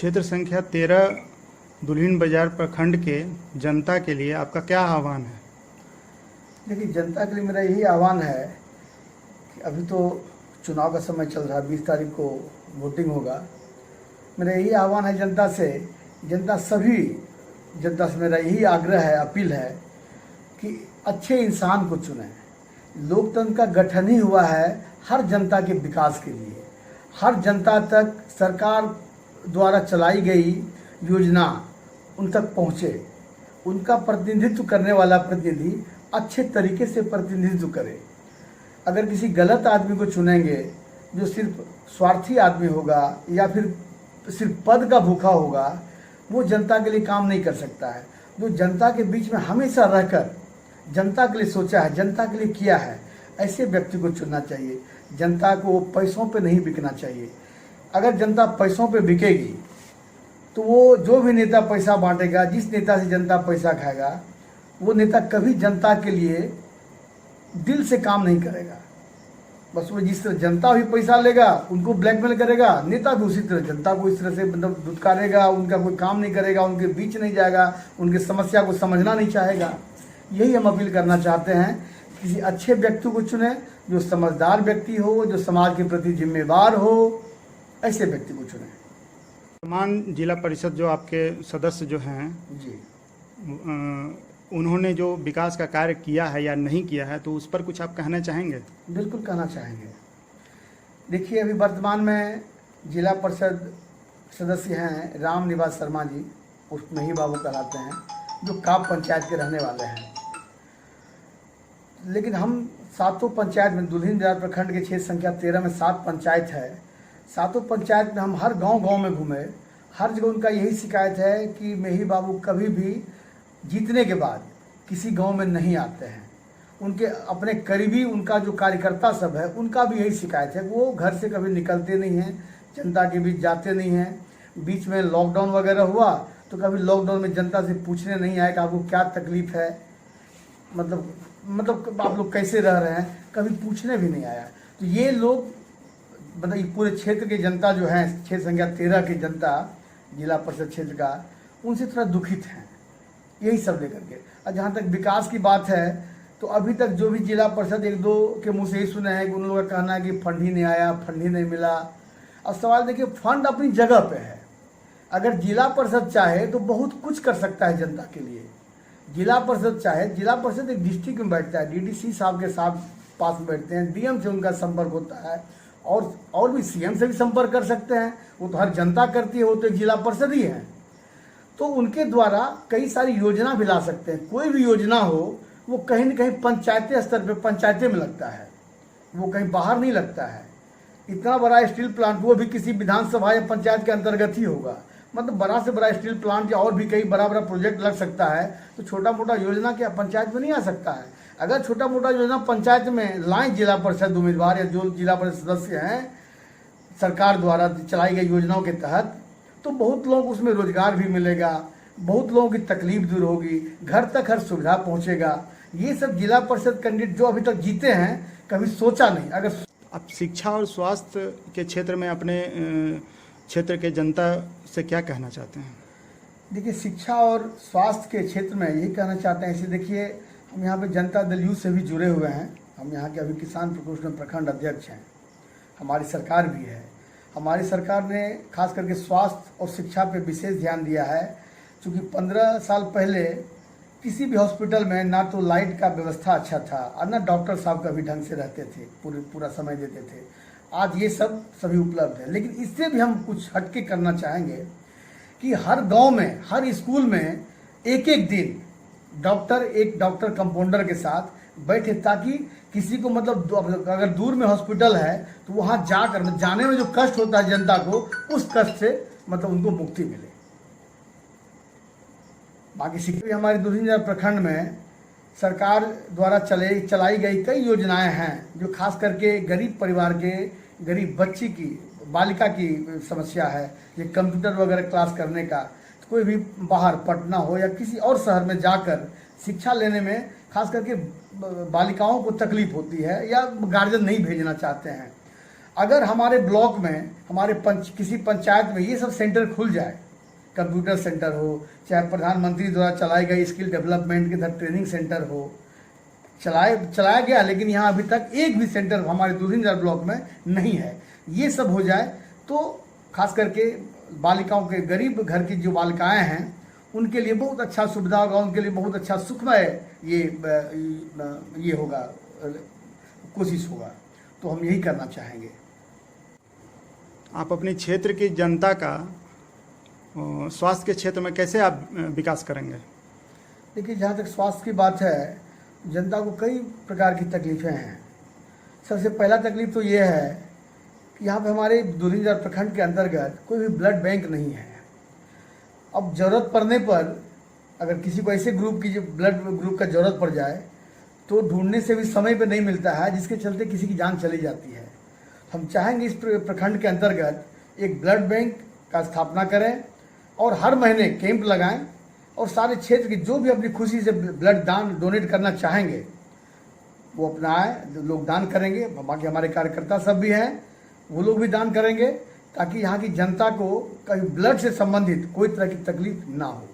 क्षेत्र संख्या 13 दुल्हिन बाजार प्रखंड के जनता के लिए आपका क्या आह्वान है? देखिए, जनता के लिए मेरा यही आह्वान है कि अभी तो चुनाव का समय चल रहा है, 20 तारीख को वोटिंग होगा। मेरा यही आह्वान है जनता से, सभी जनता से मेरा यही आग्रह है, अपील है कि अच्छे इंसान को चुनें। लोकतंत्र का गठन ही हुआ है हर जनता के विकास के लिए। हर जनता तक सरकार द्वारा चलाई गई योजना उन तक पहुँचे, उनका प्रतिनिधित्व करने वाला प्रतिनिधि अच्छे तरीके से प्रतिनिधित्व करे। अगर किसी गलत आदमी को चुनेंगे जो सिर्फ स्वार्थी आदमी होगा या फिर सिर्फ पद का भूखा होगा, वो जनता के लिए काम नहीं कर सकता है। जो जनता के बीच में हमेशा रहकर जनता के लिए सोचा है, जनता के लिए किया है, ऐसे व्यक्ति को चुनना चाहिए। जनता को पैसों पे नहीं बिकना चाहिए। अगर जनता पैसों पे बिकेगी तो वो जो भी नेता पैसा बांटेगा, जिस नेता से जनता पैसा खाएगा, वो नेता कभी जनता के लिए दिल से काम नहीं करेगा। बस वो जिस तरह जनता भी पैसा लेगा, उनको ब्लैकमेल करेगा, नेता भी उसी तरह जनता को इस तरह से मतलब दुत्कारेगा, उनका कोई काम नहीं करेगा, उनके बीच नहीं जाएगा, उनकी समस्या को समझना नहीं चाहेगा। यही हम अपील करना चाहते हैं, किसी अच्छे व्यक्ति को चुने, जो समझदार व्यक्ति हो, जो समाज के प्रति जिम्मेवार हो, ऐसे व्यक्ति को चुने। वर्तमान जिला परिषद जो आपके सदस्य जो हैं जी, उन्होंने जो विकास का कार्य किया है या नहीं किया है, तो उस पर कुछ आप कहना चाहेंगे? बिल्कुल कहना चाहेंगे। देखिए, अभी वर्तमान में जिला परिषद सदस्य हैं राम निवास शर्मा जी, उर्फ मेही बाबू कहलाते हैं, जो काप पंचायत के रहने वाले हैं। लेकिन हम सातों पंचायत में, दुल्हिन बाजार प्रखंड के क्षेत्र संख्या 13 में 7 पंचायत है। सातों पंचायत में हम हर गांव में घूमे, हर जगह उनका यही शिकायत है कि मेही बाबू कभी भी जीतने के बाद किसी गांव में नहीं आते हैं। उनके अपने करीबी, उनका जो कार्यकर्ता सब है, उनका भी यही शिकायत है कि वो घर से कभी निकलते नहीं हैं, जनता के बीच जाते नहीं हैं। बीच में लॉकडाउन वगैरह हुआ तो कभी लॉकडाउन में जनता से पूछने नहीं आए कि आपको क्या तकलीफ है, मतलब आप लोग कैसे रह रहे हैं, कभी पूछने भी नहीं आया। तो ये लोग मतलब पूरे क्षेत्र के जनता जो है, क्षेत्र संख्या 13 की जनता, जिला परिषद क्षेत्र का, उनसे थोड़ा दुखित हैं, यही सब लेकर के। और जहाँ तक विकास की बात है, तो अभी तक जो भी जिला परिषद 1-2 के मुँह से ही सुने हैं कि उन लोगों का कहना है कि फंड ही नहीं आया, फंड ही नहीं मिला। अब सवाल देखिए, फंड अपनी जगह पे है। अगर जिला परिषद चाहे तो बहुत कुछ कर सकता है जनता के लिए। जिला परिषद चाहे, जिला परिषद एक डिस्ट्रिक्ट में बैठता है, डीडीसी साहब के साथ पास में बैठते हैं, डीएम से उनका संपर्क होता है, और भी सीएम से भी संपर्क कर सकते हैं। वो तो हर जनता करती है, वो तो एक जिला परिषद ही है। तो उनके द्वारा कई सारी योजना भी ला सकते हैं। कोई भी योजना हो, वो कहीं न कहीं पंचायती स्तर पे, पंचायतें में लगता है, वो कहीं बाहर नहीं लगता है। इतना बड़ा स्टील प्लांट, वो भी किसी विधानसभा या पंचायत के अंतर्गत ही होगा। मतलब बड़ा से बड़ा स्टील प्लांट या और भी कई बड़ा प्रोजेक्ट लग सकता है, तो छोटा मोटा योजना क्या पंचायत में नहीं आ सकता है? अगर छोटा मोटा योजना पंचायत में लाएं जिला परिषद उम्मीदवार या जो जिला परिषद सदस्य हैं, सरकार द्वारा चलाई गई योजनाओं के तहत, तो बहुत लोग उसमें रोजगार भी मिलेगा, बहुत लोगों की तकलीफ दूर होगी, घर तक हर सुविधा पहुंचेगा। ये सब जिला परिषद कैंडिडेट जो अभी तक जीते हैं, कभी सोचा नहीं। अगर आप शिक्षा और स्वास्थ्य के क्षेत्र में अपने क्षेत्र के जनता से क्या कहना चाहते हैं? देखिए, शिक्षा और स्वास्थ्य के क्षेत्र में यही कहना चाहते हैं। इसे देखिए, हम यहाँ पे जनता दल यूथ से भी जुड़े हुए हैं। हम यहाँ के अभी किसान प्रकोष्ठ में प्रखंड अध्यक्ष हैं। हमारी सरकार भी है। हमारी सरकार ने खास करके स्वास्थ्य और शिक्षा पे विशेष ध्यान दिया है। क्योंकि 15 साल पहले किसी भी हॉस्पिटल में ना तो लाइट का व्यवस्था अच्छा था और ना डॉक्टर साहब कभी ढंग से रहते थे, पूरा समय देते थे। आज ये सभी उपलब्ध है। लेकिन इससे भी हम कुछ हटके करना चाहेंगे कि हर गांव में, हर स्कूल में एक दिन एक डॉक्टर कंपाउंडर के साथ बैठे, ताकि किसी को मतलब अगर दूर में हॉस्पिटल है तो वहां जाकर जाने में जो कष्ट होता है जनता को, उस कष्ट से मतलब उनको मुक्ति मिले। बाकी शिक्षा, हमारे दुल्हिन बाजार प्रखंड में सरकार द्वारा चलाई गई कई योजनाएं हैं, जो खास करके गरीब परिवार के, गरीब बच्ची की, बालिका की समस्या है। ये कंप्यूटर वगैरह क्लास करने का, कोई भी बाहर पटना हो या किसी और शहर में जाकर शिक्षा लेने में खास करके बालिकाओं को तकलीफ होती है या गार्जियन नहीं भेजना चाहते हैं। अगर हमारे ब्लॉक में, हमारे किसी पंचायत में ये सब सेंटर खुल जाए, कंप्यूटर सेंटर हो, चाहे प्रधानमंत्री द्वारा चलाए गए स्किल डेवलपमेंट के तहत ट्रेनिंग सेंटर हो, चलाया गया, लेकिन यहाँ अभी तक एक भी सेंटर हमारे दूरदराज ब्लॉक में नहीं है। ये सब हो जाए तो खास करके बालिकाओं के, गरीब घर की जो बालिकाएं हैं, उनके लिए बहुत अच्छा सुविधा होगा, उनके लिए बहुत अच्छा सुखमय ये होगा, कोशिश होगा। तो हम यही करना चाहेंगे। आप अपने क्षेत्र की जनता का स्वास्थ्य के क्षेत्र में कैसे आप विकास करेंगे? देखिए, जहाँ तक स्वास्थ्य की बात है, जनता को कई प्रकार की तकलीफ़ें हैं। सबसे पहला तकलीफ तो ये है कि यहाँ पे हमारे दूरदराज प्रखंड के अंतर्गत कोई भी ब्लड बैंक नहीं है। अब ज़रूरत पड़ने पर अगर किसी को ऐसे ग्रुप की, जो ब्लड ग्रुप का ज़रूरत पड़ जाए, तो ढूंढने से भी समय पे नहीं मिलता है, जिसके चलते किसी की जान चली जाती है। हम चाहेंगे इस प्रखंड के अंतर्गत एक ब्लड बैंक का स्थापना करें और हर महीने कैंप लगाएं, और सारे क्षेत्र के जो भी अपनी खुशी से ब्लड दान डोनेट करना चाहेंगे वो अपना आए, लोग दान करेंगे। बाकी हमारे कार्यकर्ता सब भी हैं, वो लोग भी दान करेंगे, ताकि यहाँ की जनता को कभी ब्लड से संबंधित कोई तरह की तकलीफ ना हो।